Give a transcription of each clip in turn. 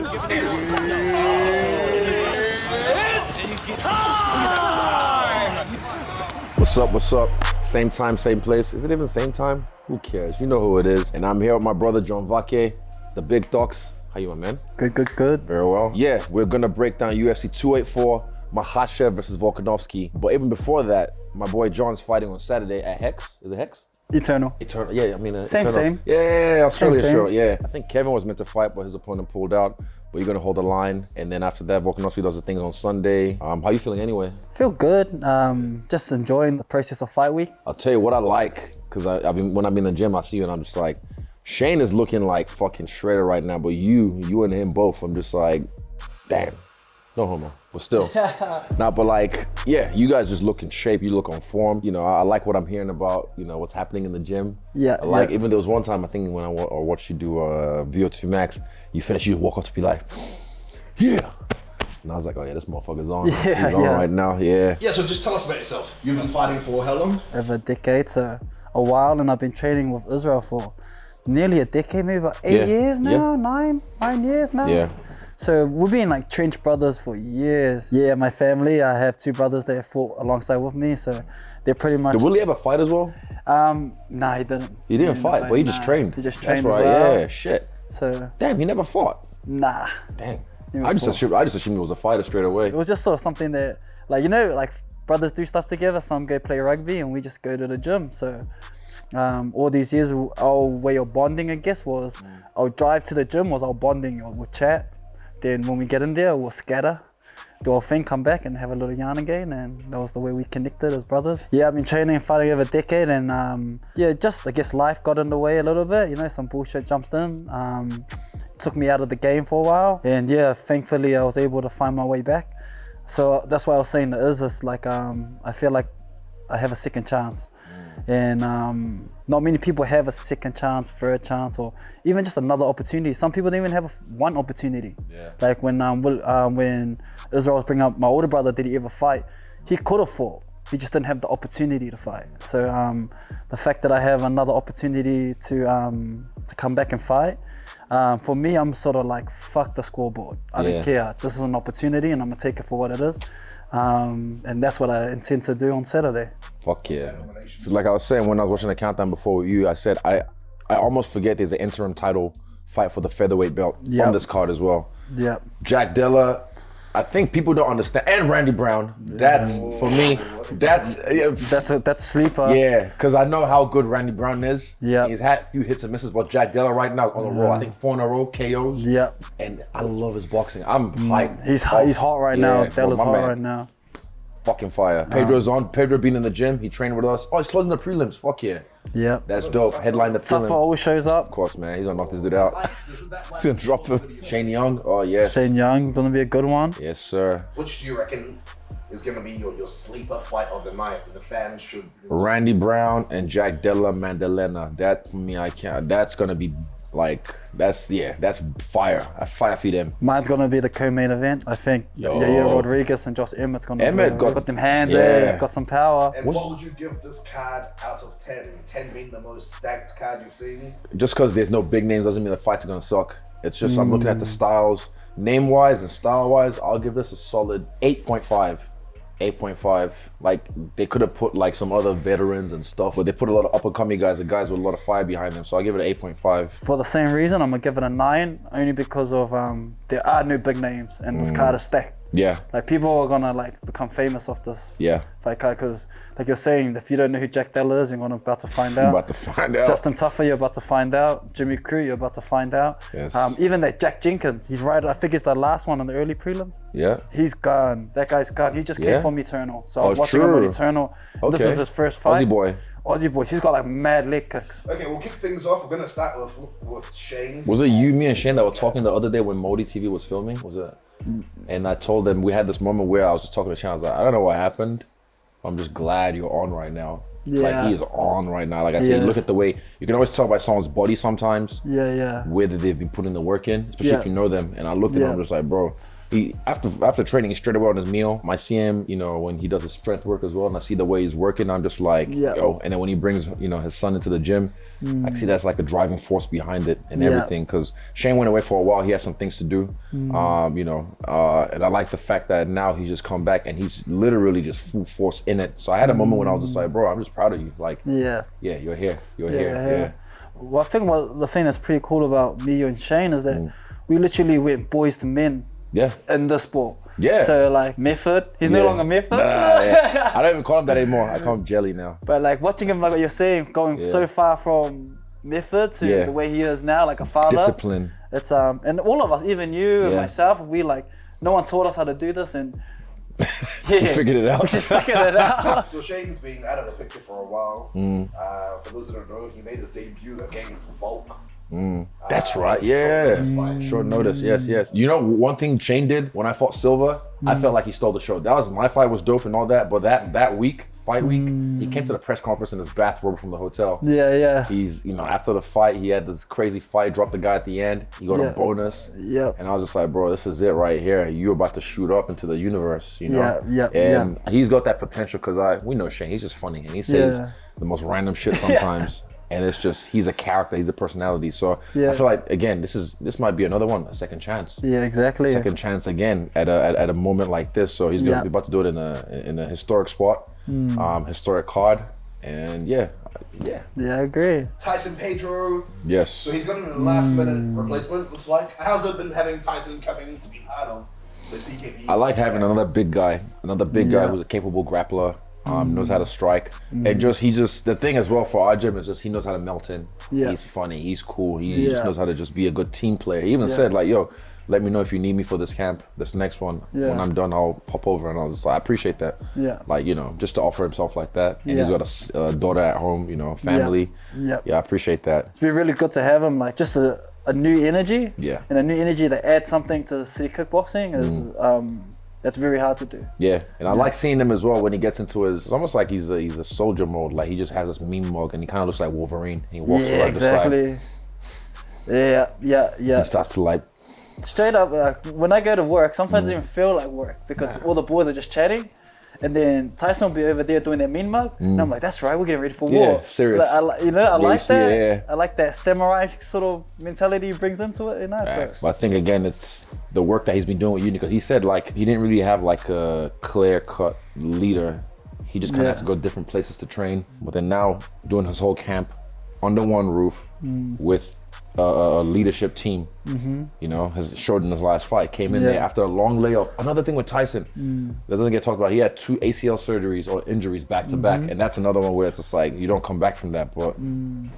What's up? Same time, same place. Is it even same time? Who cares? You know who it is. And I'm here with my brother, John Vake, the big docs. How you, man? Good. Very well. Yeah, we're gonna break down UFC 284, Makhachev versus Volkanovski. But even before that, my boy John's fighting on Saturday at Hex. Is it Hex? Eternal. Yeah, I mean, Same. Yeah, Australia Same. show. Yeah, I think Kevin was meant to fight, but his opponent pulled out. But you're gonna hold the line, and then after that, Volkanovski does the things on Sunday. How you feeling anyway? Feel good. Just enjoying the process of fight week. I'll tell you what I like, because when I'm in the gym, I see you, and I'm just like, Shane is looking like fucking shredder right now, but you and him both, I'm just like, damn, no homo, but still. Nah, but like, yeah, you guys just look in shape, you look on form. You know, I like what I'm hearing about, you know, what's happening in the gym. Yeah. Even there was one time, I think when I watched you do VO2 Max, you finish, you walk up to be like, yeah. And I was like, oh yeah, this motherfucker's on. He's on right now, yeah. Yeah, so just tell us about yourself. You've been fighting for how long? Over a decade, so a while, and I've been training with Israel for nearly a decade, maybe about 8 years now, 9 years now. Yeah. So we've been like trench brothers for years. Yeah, my family, I have 2 brothers that fought alongside with me, so they're pretty much... Did Willie ever fight as well? Nah, he didn't. He didn't fight, but he just trained. He just trained That's right, as well. yeah, shit. So... Damn, he never fought. Nah. Dang. I just assumed he was a fighder straight away. It was just sort of something that, like, you know, like brothers do stuff together. Some go play rugby and we just go to the gym. So all these years, our way of bonding, I guess, was I'll drive to the gym, was our bonding, or we'll chat. Then when we get in there, we'll scatter, do our thing, come back and have a little yarn again. And that was the way we connected as brothers. Yeah, I've been training and fighting over a decade, and yeah, just, I guess life got in the way a little bit, you know, some bullshit jumps in. Took me out of the game for a while, and yeah, thankfully I was able to find my way back. So that's why I was saying to Is like, I feel like I have a second chance, and not many people have a second chance, third chance, or even just another opportunity. Some people don't even have one opportunity. Yeah. Like when Israel was bringing up my older brother, did he ever fight? He could have fought. He just didn't have the opportunity to fight. So the fact that I have another opportunity to come back and fight. For me, I'm sort of like, fuck the scoreboard. I don't care. This is an opportunity and I'm gonna take it for what it is. And that's what I intend to do on Saturday. Fuck yeah. So like I was saying when I was watching the countdown before with you, I said I almost forget there's an interim title fight for the featherweight belt on this card as well. Yeah. Jack Della, I think people don't understand, and Randy Brown. That's for me. That's a sleeper. Yeah, because I know how good Randy Brown is. Yeah, he's had a few hits and misses, but Jack Della right now on the roll. I think 4 in a row KOs. Yeah, and I love his boxing. I'm hyped. He's hot right now. Della's hot right now. Fucking fire. Pedro's on. Pedro being in the gym. He trained with us. Oh, he's closing the prelims. Fuck yeah. Yeah. That's dope. Headline the prelims. Tafa always shows up. Of course, man. He's gonna knock this dude out. He's gonna drop him. Shane Young. Oh, yes. Shane Young, gonna be a good one. Yes, sir. Which do you reckon is gonna be your sleeper fight of the night? The fans should... Randy Brown and Jack Della Maddalena. That, for me, I can't. That's gonna be like, that's fire. I fire feed them. Mine's gonna be the co-main event. I think Yair Rodriguez and Josh Emmett's gonna got them hands in, it's got some power. And what would you give this card out of 10? 10 being the most stacked card you've seen? Just because there's no big names doesn't mean the fights are gonna suck. It's just I'm looking at the styles. Name-wise and style-wise, I'll give this a solid 8.5. 8.5. Like, they could have put like some other veterans and stuff, but they put a lot of up-and-coming guys and guys with a lot of fire behind them, so I'll give it an 8.5. For the same reason, I'm gonna give it a 9, only because of there are no big names and this card is stacked. Yeah. Like, people are gonna like become famous off this fight card, because like you're saying, if you don't know who Jack Della is, you're about to find out. You're about to find out. Justin Tafa, you're about to find out. Jimmy Crute, you're about to find out. Yes. Even that Jack Jenkins, he's right, I think he's the last one on the early prelims. Yeah. He's gone. That guy's gone. He just came from Eternal. So I was watching him on Eternal. Okay. This is his first fight. Aussie boy. She's got like mad leg kicks. Okay, we'll kick things off. We're gonna start with Shane. Was it you, me, and Shane that were talking the other day when Modi TV was filming? Was it? And I told them, we had this moment where I was just talking to Shane. I was like, I don't know what happened. I'm just glad you're on right now. Yeah. Like, he is on right now. Like I said, look at the way, you can always tell by someone's body sometimes. Yeah. Whether they've been putting the work in, especially if you know them. And I looked at him, I'm just like, bro, after training, he's straight away on his meal. I see him, you know, when he does his strength work as well, and I see the way he's working. I'm just like, yo. And then when he brings, you know, his son into the gym, I see that's like a driving force behind it and everything. Because Shane went away for a while. He had some things to do, you know. And I like the fact that now he's just come back and he's literally just full force in it. So I had a moment when I was just like, bro, I'm just proud of you. Like, yeah, you're here. You're here. Yeah. Well, I think the thing that's pretty cool about me and Shane is that we literally went boys to men in the sport. Yeah. So like Method, he's no longer Method. I don't even call him that anymore. I call him Jelly now. But like watching him, like what you're saying, going so far from Method to the way he is now, like a father. Discipline. It's and all of us, even you and myself, we like, no one taught us how to do this, and we figured it out. We just figured it out. So Shane's been out of the picture for a while. For those that don't know, he made his debut against Volk. That's right, short notice, yes. You know, one thing Shane did when I fought Silva, I felt like he stole the show. That was, my fight was dope and all that, but that week, fight week, he came to the press conference in his bathrobe from the hotel. He's, you know, after the fight, he had this crazy fight, dropped the guy at the end, he got a bonus. And I was just like, bro, this is it right here. You're about to shoot up into the universe, you know? And he's got that potential because we know Shane, he's just funny and he says the most random shit sometimes. And it's just, he's a character, he's a personality. So I feel like, again, this might be another one, a second chance. Yeah, exactly. Second chance again at a moment like this. So he's gonna be about to do it in a historic spot, historic card, and I agree. Tyson Pedro. Yes. So he's got a last minute replacement, looks like. How's it been having Tyson coming to be part of the CKB? I like having another big guy who's a capable grappler. Knows how to strike, and the thing as well for our gym is just he knows how to melt in. He's funny, he's cool, he just knows how to just be a good team player. He even said like, yo, let me know if you need me for this camp, this next one. When I'm done, I'll pop over. And I was just like, I appreciate that. Like, you know, just to offer himself like that. And he's got a daughter at home, you know, family. I appreciate that. It's been really good to have him, like just a new energy. And a new energy that adds something to city kickboxing is that's very hard to do. And I like seeing him as well when he gets into his, it's almost like he's a soldier mode. Like he just has this meme mug and he kind of looks like Wolverine. He walks around exactly. He starts to like. Straight up, like when I go to work, sometimes it doesn't even feel like work because all the boys are just chatting. And then Tyson will be over there doing their mean mug, and I'm like, "That's right, we're getting ready for war." Serious. Like, I like that. I like that samurai sort of mentality he brings into it, you know. But I think again, it's the work that he's been doing with you because he said like he didn't really have like a clear-cut leader. He just kind of had to go different places to train. But then now doing his whole camp under one roof with a leadership team, you know, has showed in his last fight. Came in there after a long layoff. Another thing with Tyson that doesn't get talked about, he had 2 ACL surgeries or injuries back to back, and that's another one where it's just like you don't come back from that. But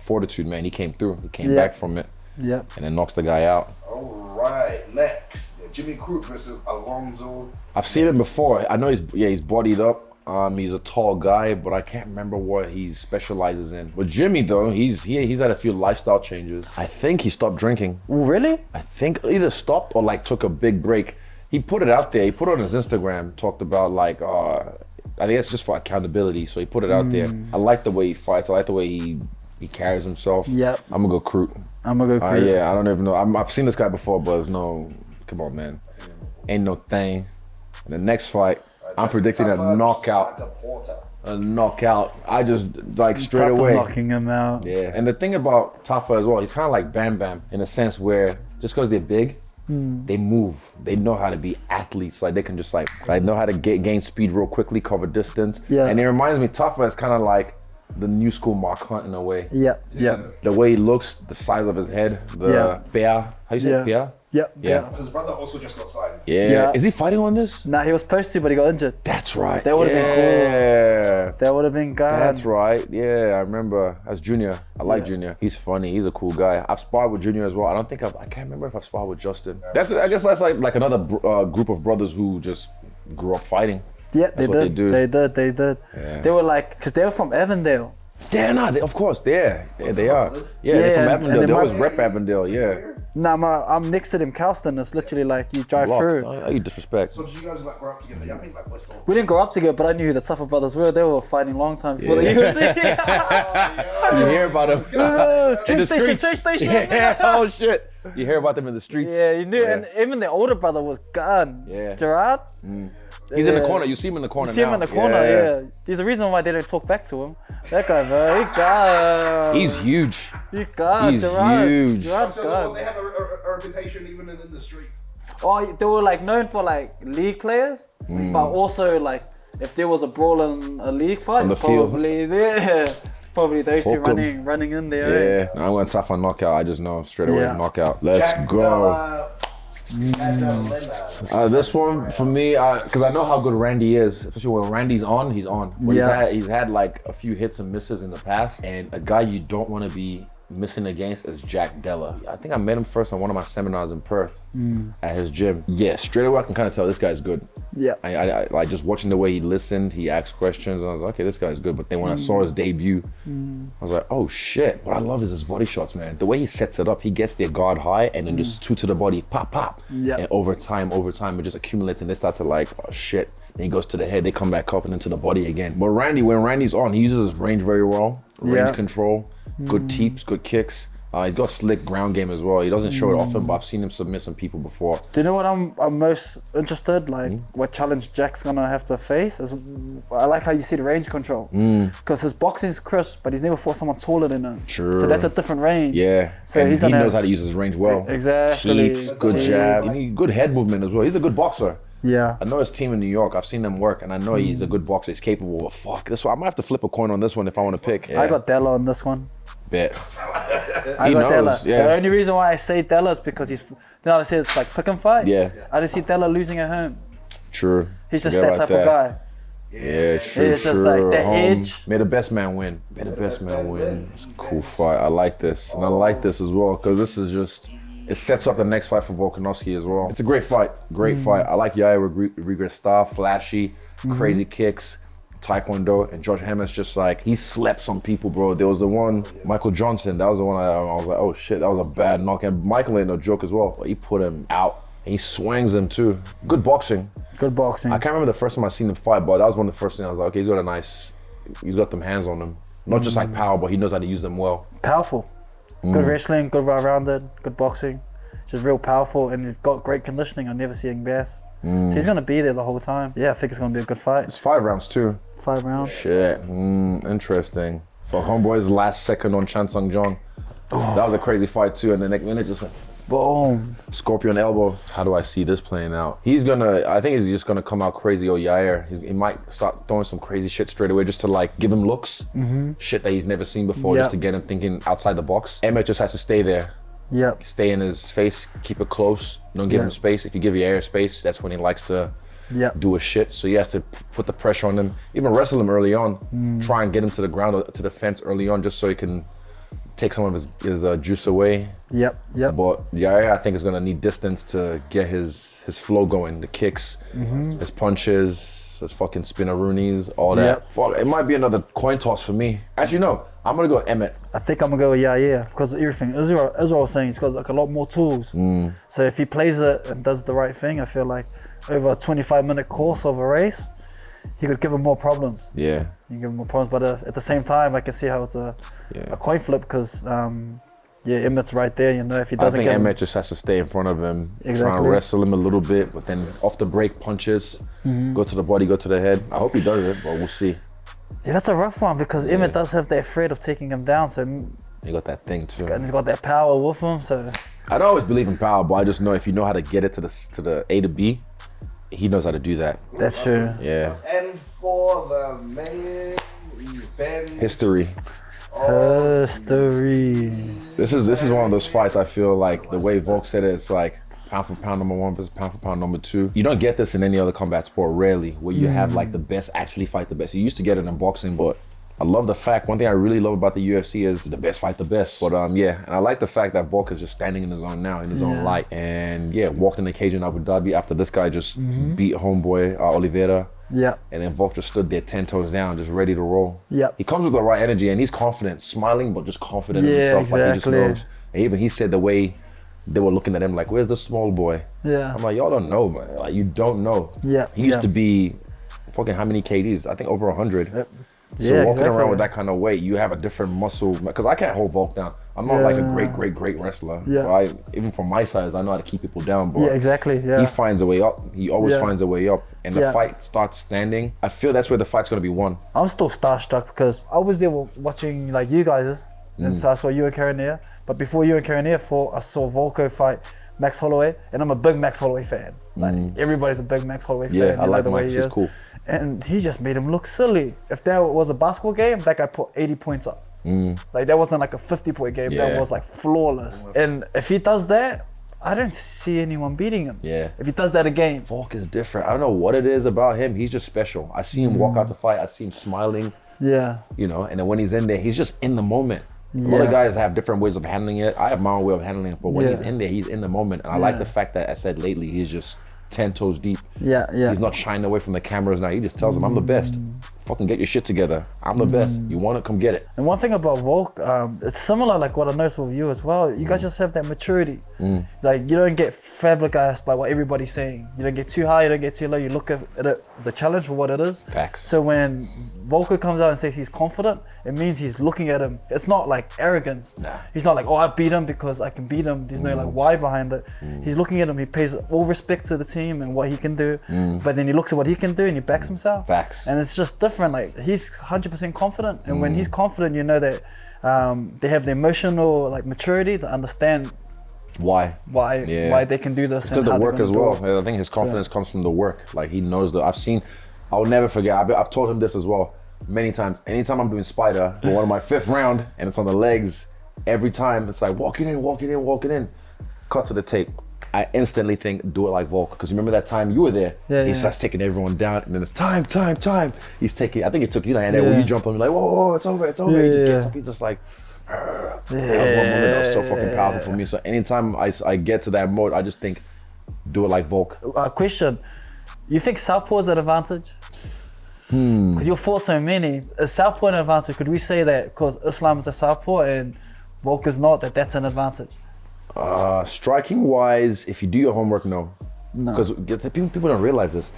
fortitude, man, he came through. He came back from it, and then knocks the guy out. All right, next, Jimmy Crute versus Alonzo. I've seen him before. I know he's bodied up. He's a tall guy, but I can't remember what he specializes in. But Jimmy, though, he's had a few lifestyle changes. I think he stopped drinking. Really? I think either stopped or like took a big break. He put it out there. He put it on his Instagram, talked about like, I think it's just for accountability. So he put it out there. I like the way he fights. I like the way he carries himself. I'm gonna go Crute. I'm gonna go Crute. I don't even know. I've seen this guy before, but there's no, come on, man. Ain't no thing. And the next fight, I'm predicting a knockout. A knockout. I just like straight Tafa's away. knocking him out. And the thing about Tafa as well, he's kind of like Bam Bam in a sense where just because they're big, they move. They know how to be athletes. Like they can just like know how to gain speed real quickly, cover distance. And it reminds me, Tafa is kind of like the new school Mark Hunt in a way. The way he looks, the size of his head, the bear. How you say it? Bear? His brother also just got signed. Is he fighting on this? Nah, he was supposed to, but he got injured. That's right. That would have been cool. That would have been good. That's right. Yeah, I remember. As Junior. I like Junior. He's funny. He's a cool guy. I've sparred with Junior as well. I can't remember if I've sparred with Justin. I guess that's like another group of brothers who just grew up fighting. They did. They were like, because they were from Avondale. Of course, they are. Yeah, they're from Avondale. They always rep Avondale, Nah, I'm next to them, Calston. It's literally like you drive Blocked. through. Oh, you disrespect. So did you guys like grow up together? Yeah, I mean like Bristol. We didn't grow up together, but I knew who the Tafa brothers were. They were fighting a long time before the UFC. You hear about them in the Train streets. station. Yeah. Oh shit. You hear about them in the streets. Yeah, you knew. Yeah. And even the older brother was gone. Yeah. Gerard. He's in the corner. You see him in the corner You see him now. in the corner, yeah. There's a reason why they don't talk back to him. That guy, bro, he gone. He's huge. He gone, He's Gerard. huge. Gerard's So gone. they had a reputation even in the streets. Oh, they were like known for like league players, but also like if there was a brawl in a league fight, On the field. probably those two Hook 'em. running in there. Yeah. I'm going tough on knockout. I just know straight away Yeah. knockout. Let's Jack go. Della, Maddalena. This one for me, because I know how good Randy is. Especially when Randy's on, he's on. But Yeah. he's had like a few hits and misses in the past, and a guy you don't want to be missing against is Jack Della. I think I met him first on one of my seminars in Perth at his gym. Yeah, straight away I can kind of tell this guy's good. Yeah. I like just watching the way he listened, he asked questions, and I was like, okay, this guy's good. But then when I saw his debut, I was like, oh shit. What I love is his body shots, man. The way he sets it up, he gets their guard high and then just two to the body, pop, pop. Yeah. And over time, it just accumulates and they start to like, oh shit. Then he goes to the head, they come back up and into the body again. But Randy, when Randy's on, he uses his range very well. Range control, good teeps, good kicks. He's got slick ground game as well. He doesn't show it often, but I've seen him submit some people before. Do you know what I'm most interested? Like what challenge Jack's gonna have to face? Is I like how you see the range control because his boxing's crisp, but he's never fought someone taller than him. Sure. So that's a different range. Yeah. So and he's he gonna knows how to use his range well. Exactly. Teeps, good Teeps. jab. He need good head movement as well. He's a good boxer. Yeah. I know his team in New York. I've seen them work, and I know he's a good boxer. He's capable. But fuck, this one I might have to flip a coin on this one if I want to pick. Yeah. I got Della on this one. Bet. I got Della. Yeah. The only reason why I say Della is because he's. You know how I said it's like pick and fight. Yeah. I didn't see Della losing at home. True. He's just Forget that about type of guy. Yeah, true. It's just like the Home. edge. May the best man win. May the best man win. It's a cool fight. I like this, and I like this as well because this is just. It sets up the next fight for Volkanovski as well. It's a great fight. Great fight. I like Yair Rodriguez's style, flashy, crazy kicks, taekwondo, and George Hammett's just like, he slept some people, bro. There was the one, Michael Johnson, that was the one I was like, oh shit, that was a bad knock. And Michael ain't no joke as well, but he put him out. And he swings him too. Good boxing. Good boxing. I can't remember the first time I seen him fight, but that was one of the first things I was like, okay, he's got them hands on him. Not just like power, but he knows how to use them well. Powerful. Good wrestling, good well-rounded, good boxing. Just real powerful, and he's got great conditioning. I never see him gas. So he's gonna be there the whole time. Yeah, I think it's gonna be a good fight. It's 5 rounds too. 5 rounds. Shit, interesting. For Homeboy's last second on Chan Sung Jong. That was a crazy fight too, and the next minute just went Boom. scorpion elbow. How do I see this playing out? I think he's just gonna come out crazy. Yair. He might start throwing some crazy shit straight away just to like give him looks. Shit that he's never seen before, just to get him thinking outside the box. Emmett just has to stay there. Yep. Stay in his face, keep it close. Don't give him space. If you give Yair space, that's when he likes to do his shit. So he has to put the pressure on him. Even wrestle him early on. Try and get him to the ground or to the fence early on just so he can take some of his juice away. Yep. But Yair, I think, is gonna need distance to get his flow going. The kicks, his punches, his fucking spinneroonies, all that. Fuck, it might be another coin toss for me. Actually, no. I'm gonna go Emmett. I think I'm gonna go with Yair because of everything. Israel was saying he's got like a lot more tools. So if he plays it and does the right thing, I feel like over a 25-minute course of a race, he could give him more problems. Yeah. He can give him more problems, but at the same time, I can see how it's a coin flip because Emmett's right there. You know, if he doesn't I think get Emmett just has to stay in front of him, try Exactly. and wrestle him a little bit, but then off the break punches, go to the body, go to the head. I hope he does it, but we'll see. Yeah, that's a rough one because Emmett does have that threat of taking him down. So He got that thing too. and he's got that power with him. So I don't always believe in power, but I just know if you know how to get it to the A to B, he knows how to do that. that's true. Yeah. And for the main event. History. History. This is one of those fights I feel like the way Volk said it, it's like pound for pound number 1 versus pound for pound number 2. You don't get this in any other combat sport, rarely, where you have like the best actually fight the best. You used to get it in boxing, but I love the fact, one thing I really love about the UFC is the best fight the best. But yeah, and I like the fact that Volk is just standing in his own now, in his own light. And yeah, walked in the cage in Abu Dhabi after this guy just beat homeboy Oliveira. Yeah. And then Volk just stood there 10 toes down, just ready to roll. Yep. He comes with the right energy and he's confident, smiling, but just confident in Yeah, himself. Like he just exactly. knows. And even he said the way they were looking at him like, where's the small boy? Yeah. I'm like, y'all don't know, man. Like, you don't know. Yeah. He used yeah. to be fucking how many KDs? I think over 100. Yep. So Yeah, walking exactly. around with that kind of weight, you have a different muscle. Because I can't hold Volk down. I'm not like a great wrestler. Yeah. Right? Even for my size, I know how to keep people down. But Yeah, exactly. Yeah. he finds a way up. He always Yeah. finds a way up. And the Yeah. fight starts standing. I feel that's where the fight's going to be won. I'm still starstruck because I was there watching like you guys, and so I saw you and Karania. But before you and Karania fought, I saw Volko fight Max Holloway, and I'm a big Max Holloway fan. Like everybody's a big Max Holloway fan. Yeah, I you know like the way Max. he He's is. cool. And he just made him look silly. If that was a basketball game, that guy put 80 points up. Like that wasn't like a 50-point game. Yeah. That was like flawless. And if he does that, I don't see anyone beating him. Yeah. If he does that again. Volk is different. I don't know what it is about him. He's just special. I see him walk out to fight. I see him smiling, Yeah. you know, and then when he's in there, he's just in the moment. A lot of Yeah. guys have different ways of handling it. I have my own way of handling it, but when Yeah. he's in there, he's in the moment. And I like the fact that I said lately, he's just 10 toes deep. Yeah, yeah. He's not shying away from the cameras now. He just tells them, I'm the best. Fucking get your shit together. I'm the best. You want it, come get it. And one thing about Volk, it's similar like what I noticed with you as well. You guys just have that maturity. Like you don't get flabbergasted by what everybody's saying. You don't get too high, you don't get too low. You look at it, the challenge for what it is. Facts. So when Volko comes out and says he's confident, it means he's looking at him. It's not like arrogance. Nah. He's not like, oh, I beat him because I can beat him. There's no like why behind it. He's looking at him. He pays all respect to the team and what he can do. But then he looks at what he can do and he backs himself. Facts. And it's just different. Like he's 100% confident, and when he's confident, you know that they have the emotional like maturity to understand Why? why they can do this. Because the work as well. I think his confidence comes from the work. Like he knows that. I'll never forget. I've told him this as well many times. Anytime I'm doing spider, but one of my 5th round, and it's on the legs. Every time it's like walking in. Cut to the tape. I instantly think, do it like Volk. Because remember that time you were there? Yeah, he yeah. starts taking everyone down, and then it's time. He's taking. I think it took you, and then when you jump on me like, whoa, it's over. He just gets up. He's just like. That was one moment that was so fucking powerful for me. So anytime I get to that mode, I just think, do it like Volk. Question: you think Southpaw is an advantage? Because you fought so many. Is Southpaw an advantage? Could we say that because Islam is a Southpaw and Volk is not, that's an advantage? Striking wise, if you do your homework, no. No. Because people don't realize this.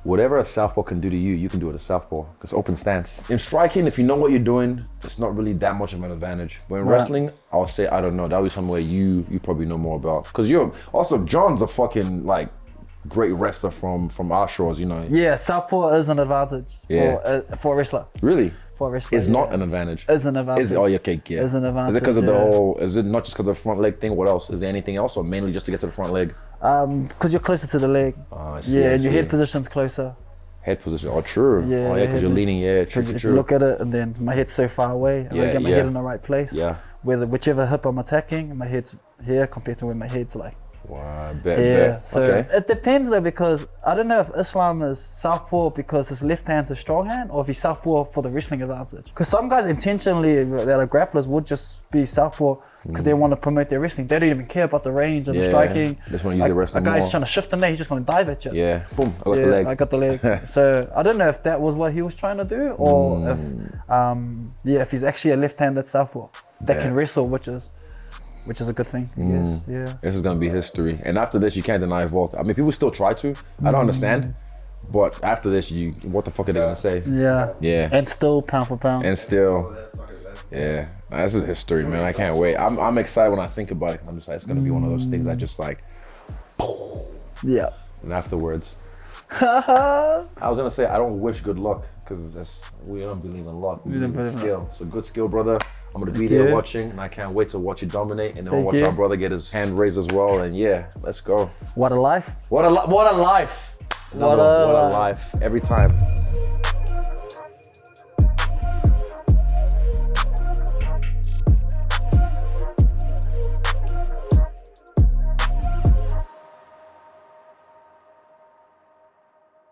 Whatever a southpaw can do to you, you can do it a southpaw. It's open stance. In striking, if you know what you're doing, it's not really that much of an advantage. But in wrestling, I'll say, I don't know. That'll be somewhere you probably know more about. Because John's a fucking like great wrestler from our shores, you know. Yeah, Southpaw is an advantage for a wrestler. Really? For a wrestler. It's not an advantage. Is an advantage. Is it? Oh, yeah, okay, yeah. Is an advantage. Is it because of the whole? Is it not just because of the front leg thing? What else? Is there anything else, or mainly just to get to the front leg? Because you're closer to the leg. I see, yeah, I and your see. head position's closer. Head position. Oh, true. Yeah, Oh, yeah, because you're leaning. Yeah, true, Because if true. you look at it, and then my head's so far away, I gotta get my head in the right place. Yeah. Whichever hip I'm attacking, my head's here compared to where my head's like. Wow, I bet. Yeah, so okay. it depends though, because I don't know if Islam is southpaw because his left hand's a strong hand, or if he's southpaw for the wrestling advantage. Because some guys intentionally, that are grapplers, would just be southpaw because they want to promote their wrestling. They don't even care about the range and the striking. They just want to use the wrestling A guy's more. trying to shift the neck, he's just going to dive at you. Yeah, boom, I got the leg. I got the leg. So I don't know if that was what he was trying to do, or if he's actually a left-handed southpaw that can wrestle, which is a good thing. Yes, yeah. This is gonna be history. And after this, you can't deny Volk. I mean, people still try to. I don't understand. But after this, what the fuck are they gonna say? Yeah. Yeah. And still pound for pound. And still, yeah. Nah, this is history, man. I can't wait. I'm excited when I think about it. I'm just like, it's gonna be one of those things I just like. Yeah. And afterwards, I was gonna say I don't wish good luck because we don't believe in luck. We believe in skill. It's a good skill, brother. I'm gonna be there watching, and I can't wait to watch you dominate, and then I'll watch our brother get his hand raised as well. And yeah, let's go. What a life. What a life. What a life. Every time.